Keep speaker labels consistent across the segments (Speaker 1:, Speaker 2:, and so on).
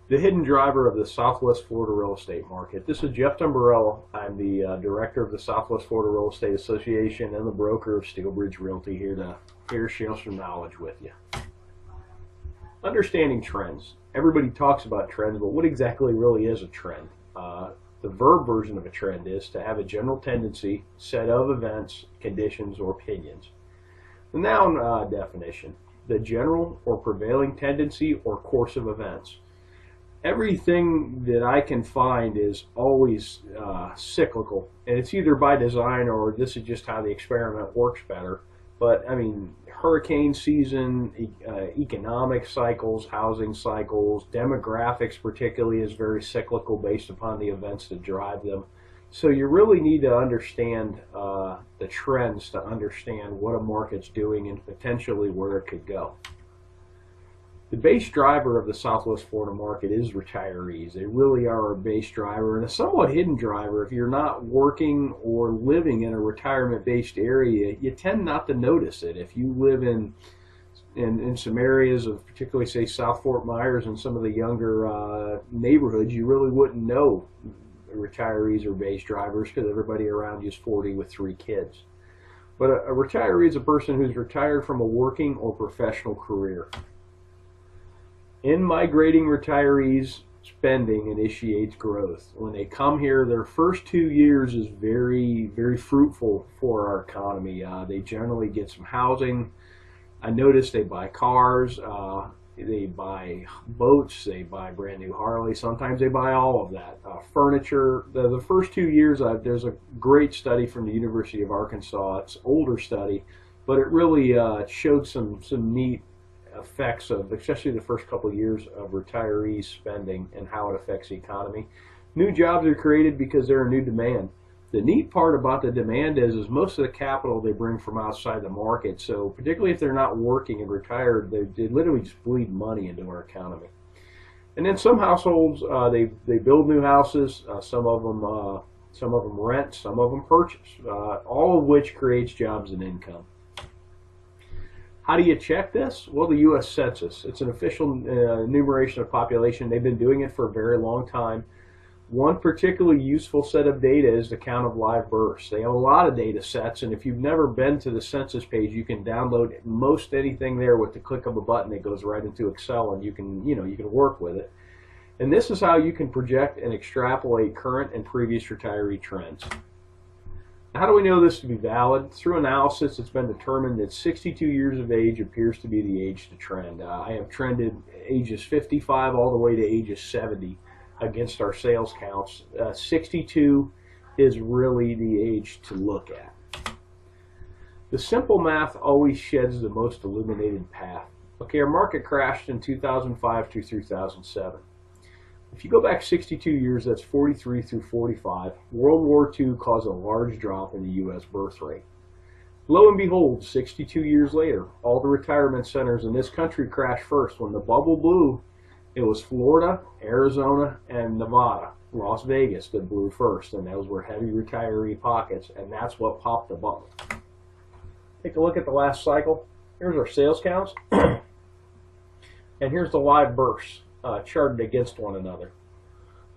Speaker 1: The hidden driver of the Southwest Florida real estate market. This is Jeff Dumbarello. I'm the director of the Southwest Florida Real Estate Association and the broker of Steelbridge Realty, here to share some knowledge with you. Understanding trends. Everybody talks about trends, but what exactly really is a trend? The verb version of a trend is to have a general tendency, set of events, conditions, or opinions. The noun definition: the general or prevailing tendency or course of events. Everything that I can find is always cyclical, and it's either by design or this is just how the experiment works better. But I mean, hurricane season, economic cycles, housing cycles, demographics particularly is very cyclical based upon the events that drive them. So you really need to understand the trends to understand what a market's doing and potentially where it could go. The base driver of the Southwest Florida market is retirees. They really are a base driver and a somewhat hidden driver. If you're not working or living in a retirement-based area, you tend not to notice it. If you live in some areas of particularly, say, South Fort Myers and some of the younger neighborhoods, you really wouldn't know retirees are base drivers because everybody around you is 40 with 3 kids. But a retiree is a person who's retired from a working or professional career. In-migrating retirees, spending initiates growth. When they come here, their first 2 years is very, very fruitful for our economy. They generally get some housing. I noticed they buy cars, they buy boats, they buy brand new Harley. Sometimes they buy all of that. Furniture. The first 2 years, there's a great study from the University of Arkansas. It's an older study, but it really showed some neat effects of, especially the first couple of years, of retirees spending and how it affects the economy. New jobs are created because they're a new demand. The neat part about the demand is most of the capital they bring from outside the market. So particularly if they're not working and retired, they literally just bleed money into our economy. And then some households, they build new houses. Some of them rent, some of them purchase. All of which creates jobs and income. How do you check this? Well, the U.S. Census. It's an official enumeration of population. They've been doing it for a very long time. One particularly useful set of data is the count of live births. They have a lot of data sets, and if you've never been to the census page, you can download most anything there with the click of a button. It goes right into Excel, and you can work with it. And this is how you can project and extrapolate current and previous retiree trends. How do we know this to be valid? Through analysis, it's been determined that 62 years of age appears to be the age to trend. I have trended ages 55 all the way to ages 70 against our sales counts. 62 is really the age to look at. The simple math always sheds the most illuminated path. Okay, our market crashed in 2005 through 2007. If you go back 62 years, that's 43 through 45, World War II caused a large drop in the U.S. birth rate. Lo and behold, 62 years later, all the retirement centers in this country crashed first. When the bubble blew, it was Florida, Arizona, and Nevada, Las Vegas that blew first, and those were heavy retiree pockets, and that's what popped the bubble. Take a look at the last cycle. Here's our sales counts, and here's the live births. Charted against one another.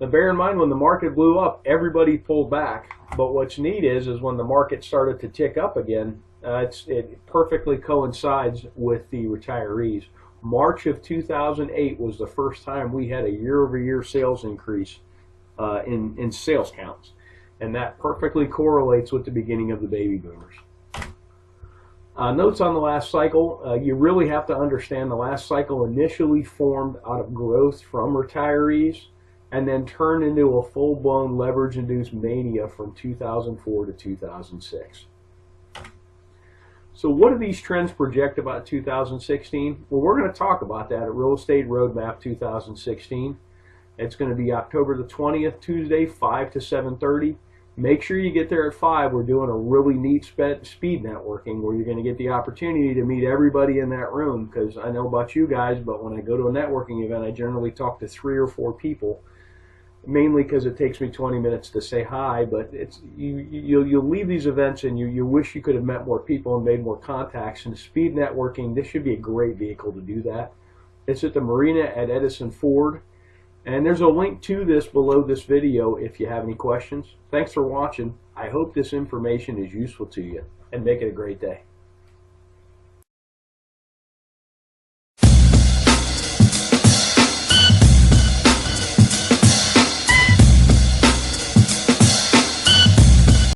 Speaker 1: Now bear in mind, when the market blew up, everybody pulled back, but what's neat is when the market started to tick up again, it perfectly coincides with the retirees. March of 2008 was the first time we had a year-over-year sales increase in sales counts, and that perfectly correlates with the beginning of the baby boomers. Notes on the last cycle. You really have to understand the last cycle initially formed out of growth from retirees and then turned into a full-blown leverage-induced mania from 2004 to 2006. So what do these trends project about 2016? Well, we're going to talk about that at Real Estate Roadmap 2016. It's going to be October the 20th, Tuesday, 5 to 7:30. Make sure you get there at 5. We're doing a really neat speed networking where you're going to get the opportunity to meet everybody in that room, because I know about you guys, but when I go to a networking event, I generally talk to 3 or 4 people, mainly because it takes me 20 minutes to say hi, but you'll leave these events and you wish you could have met more people and made more contacts. And speed networking, this should be a great vehicle to do that. It's at the marina at Edison Ford. And there's a link to this below this video if you have any questions. Thanks for watching. I hope this information is useful to you, and make it a great day.